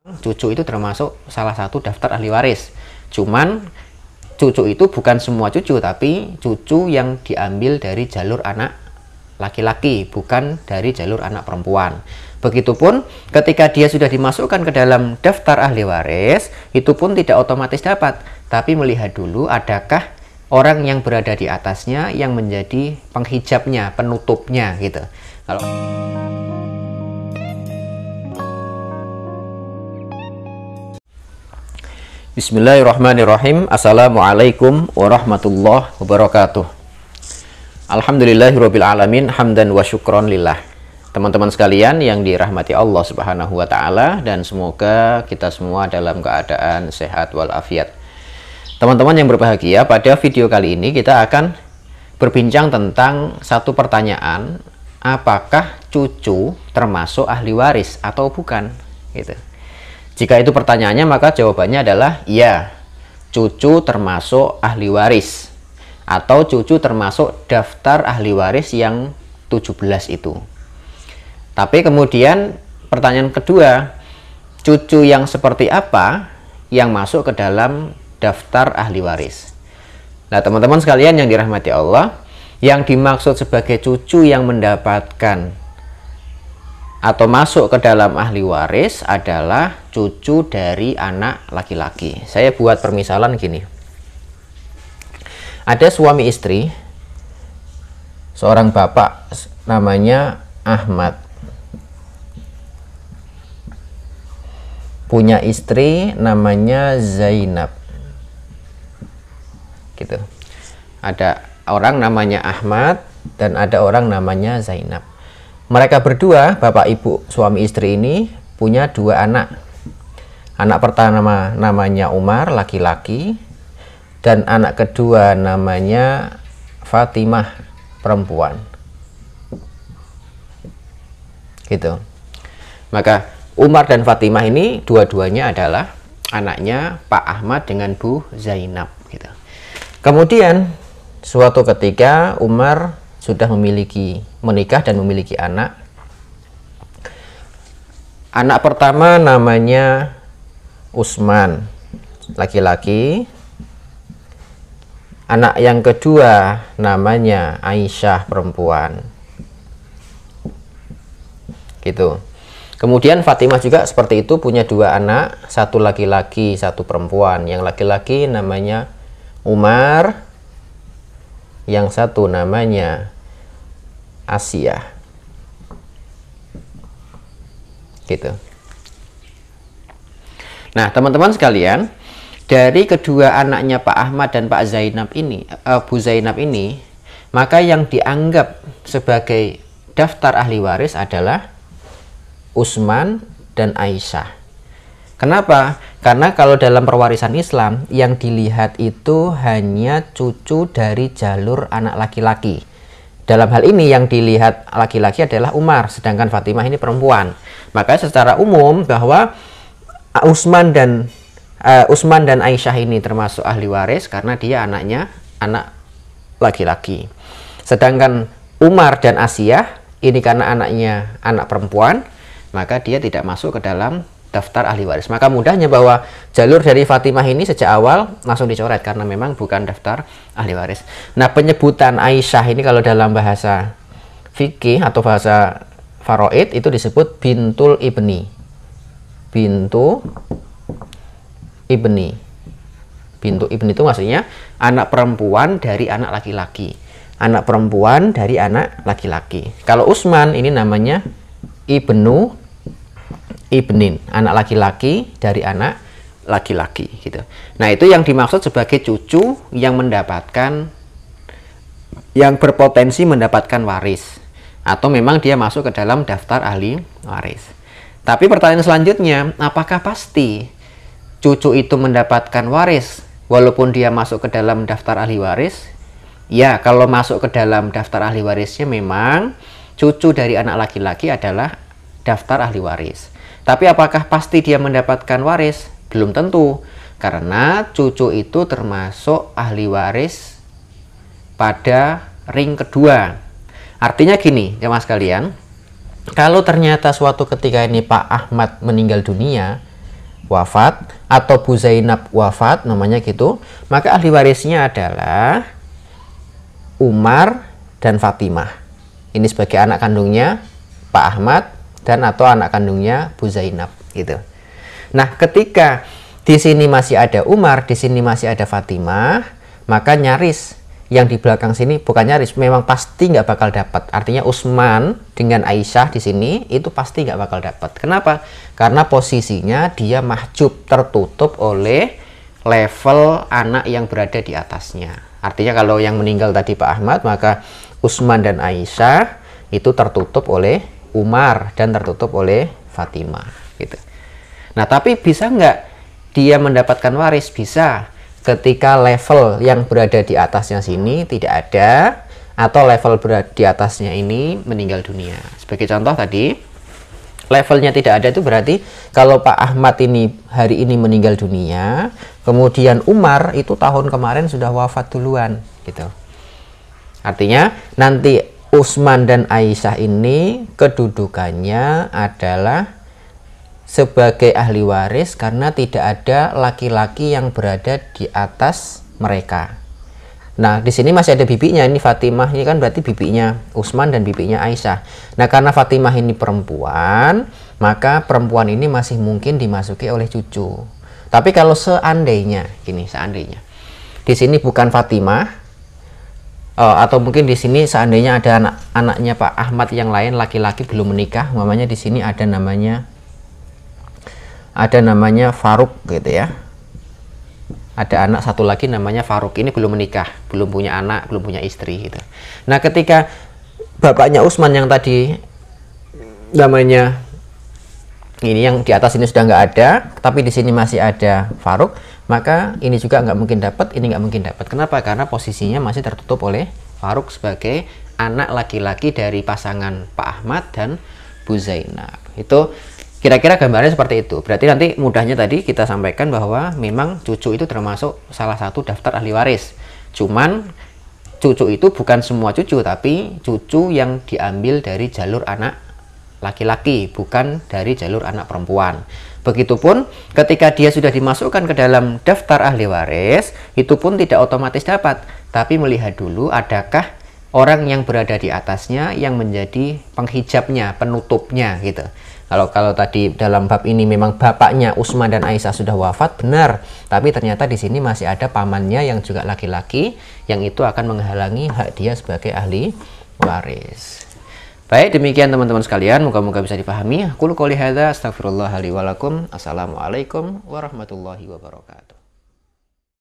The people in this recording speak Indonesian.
cucu itu termasuk salah satu daftar ahli waris. Cuman cucu itu bukan semua cucu, tapi cucu yang diambil dari jalur anak laki-laki, bukan dari jalur anak perempuan. Begitupun ketika dia sudah dimasukkan ke dalam daftar ahli waris, itu pun tidak otomatis dapat, tapi melihat dulu adakah orang yang berada di atasnya yang menjadi penghijabnya, penutupnya gitu. Kalau Bismillahirrahmanirrahim. Assalamualaikum warahmatullahi wabarakatuh. Alhamdulillahirabbil alamin, hamdan wa syukron lillah. Teman-teman sekalian yang dirahmati Allah Subhanahu wa taala, dan semoga kita semua dalam keadaan sehat walafiat. Teman-teman yang berbahagia, pada video kali ini kita akan berbincang tentang satu pertanyaan, apakah cucu termasuk ahli waris atau bukan gitu. Jika itu pertanyaannya, maka jawabannya adalah ya, cucu termasuk ahli waris atau cucu termasuk daftar ahli waris yang 17 itu. Tapi kemudian pertanyaan kedua, cucu yang seperti apa yang masuk ke dalam daftar ahli waris? Nah, teman-teman sekalian yang dirahmati Allah, yang dimaksud sebagai cucu yang mendapatkan atau masuk ke dalam ahli waris adalah cucu dari anak laki-laki. Saya buat permisalan gini. Ada suami istri, seorang bapak namanya Ahmad, punya istri namanya Zainab. Gitu. Ada orang namanya Ahmad dan ada orang namanya Zainab. Mereka berdua, bapak ibu suami istri ini, punya dua anak. Anak pertama namanya Umar, laki-laki, dan anak kedua namanya Fatimah, perempuan. Gitu. Maka Umar dan Fatimah ini dua-duanya adalah anaknya Pak Ahmad dengan Bu Zainab. Gitu. Kemudian suatu ketika Umar sudah menikah dan memiliki anak. Anak pertama namanya Utsman, laki-laki. Anak yang kedua namanya Aisyah, perempuan. Gitu. Kemudian Fatimah juga seperti itu, punya dua anak, satu laki-laki, satu perempuan. Yang laki-laki namanya Umar, yang satu namanya Asia. Gitu. Nah, teman-teman sekalian, dari kedua anaknya Pak Ahmad dan Pak Zainab ini, Bu Zainab ini, maka yang dianggap sebagai daftar ahli waris adalah Utsman dan Aisyah. Kenapa? Karena kalau dalam perwarisan Islam yang dilihat itu hanya cucu dari jalur anak laki-laki. Dalam hal ini yang dilihat laki-laki adalah Umar, sedangkan Fatimah ini perempuan. Maka secara umum bahwa Utsman dan Aisyah ini termasuk ahli waris karena dia anaknya anak laki-laki. Sedangkan Umar dan Asia ini karena anaknya anak perempuan, maka dia tidak masuk ke dalam daftar ahli waris. Maka mudahnya bahwa jalur dari Fatimah ini sejak awal langsung dicoret karena memang bukan daftar ahli waris. Nah, penyebutan Aisyah ini kalau dalam bahasa fikih atau bahasa faraid itu disebut bintul ibni. Bintu ibni. Bintu ibni itu maksudnya anak perempuan dari anak laki-laki. Anak perempuan dari anak laki-laki. Kalau Utsman ini namanya ibnin, anak laki-laki dari anak laki-laki gitu. Nah, itu yang dimaksud sebagai cucu yang berpotensi mendapatkan waris, atau memang dia masuk ke dalam daftar ahli waris. Tapi pertanyaan selanjutnya, apakah pasti cucu itu mendapatkan waris walaupun dia masuk ke dalam daftar ahli waris? Ya, kalau masuk ke dalam daftar ahli warisnya memang cucu dari anak laki-laki adalah daftar ahli waris. Tapi apakah pasti dia mendapatkan waris? Belum tentu, karena cucu itu termasuk ahli waris pada ring kedua. Artinya gini, jemaah sekalian, kalau ternyata suatu ketika ini Pak Ahmad meninggal dunia, wafat atau Bu Zainab wafat, namanya gitu, maka ahli warisnya adalah Umar dan Fatimah. Ini sebagai anak kandungnya Pak Ahmad dan atau anak kandungnya Bu Zainab gitu. Nah, ketika di sini masih ada Umar, di sini masih ada Fatimah, maka nyaris yang di belakang sini, bukan nyaris, memang pasti nggak bakal dapat. Artinya Utsman dengan Aisyah di sini itu pasti nggak bakal dapat. Kenapa? Karena posisinya dia mahjub, tertutup oleh level anak yang berada di atasnya. Artinya kalau yang meninggal tadi Pak Ahmad, maka Utsman dan Aisyah itu tertutup oleh Umar dan tertutup oleh Fatimah gitu. Nah, tapi bisa nggak dia mendapatkan waris? Bisa, ketika level yang berada di atasnya sini tidak ada, atau level berada di atasnya ini meninggal dunia. Sebagai contoh tadi, levelnya tidak ada itu berarti kalau Pak Ahmad ini hari ini meninggal dunia, kemudian Umar itu tahun kemarin sudah wafat duluan gitu. Artinya nanti Utsman dan Aisyah ini kedudukannya adalah sebagai ahli waris karena tidak ada laki-laki yang berada di atas mereka. Nah, di sini masih ada bibinya, ini Fatimah, ini kan berarti bibinya Utsman dan bibinya Aisyah. Nah, karena Fatimah ini perempuan, maka perempuan ini masih mungkin dimasuki oleh cucu. Tapi kalau seandainya, gini, seandainya di sini bukan Fatimah, atau mungkin di sini seandainya ada anaknya Pak Ahmad yang lain laki-laki belum menikah, namanya di sini ada namanya Faruk gitu ya. Ada anak satu lagi namanya Faruk, ini belum menikah, belum punya anak, belum punya istri gitu. Nah, ketika bapaknya Utsman yang tadi namanya ini yang di atas ini sudah nggak ada, tapi di sini masih ada Faruk, maka ini juga nggak mungkin dapat, ini nggak mungkin dapat. Kenapa? Karena posisinya masih tertutup oleh Faruk sebagai anak laki-laki dari pasangan Pak Ahmad dan Bu Zainab. Itu kira-kira gambarnya seperti itu. Berarti nanti mudahnya tadi kita sampaikan bahwa memang cucu itu termasuk salah satu daftar ahli waris. Cuman cucu itu bukan semua cucu, tapi cucu yang diambil dari jalur anak laki-laki, bukan dari jalur anak perempuan. Begitupun ketika dia sudah dimasukkan ke dalam daftar ahli waris, itu pun tidak otomatis dapat, tapi melihat dulu adakah orang yang berada di atasnya yang menjadi penghijabnya, penutupnya gitu. Kalau tadi dalam bab ini memang bapaknya Utsman dan Aisyah sudah wafat, benar. Tapi ternyata di sini masih ada pamannya yang juga laki-laki, yang itu akan menghalangi hak dia sebagai ahli waris. Baik, demikian teman-teman sekalian, moga-moga bisa dipahami. Qul qouli hadza, astaghfirullah li wa lakum. Assalamualaikum warahmatullahi wabarakatuh.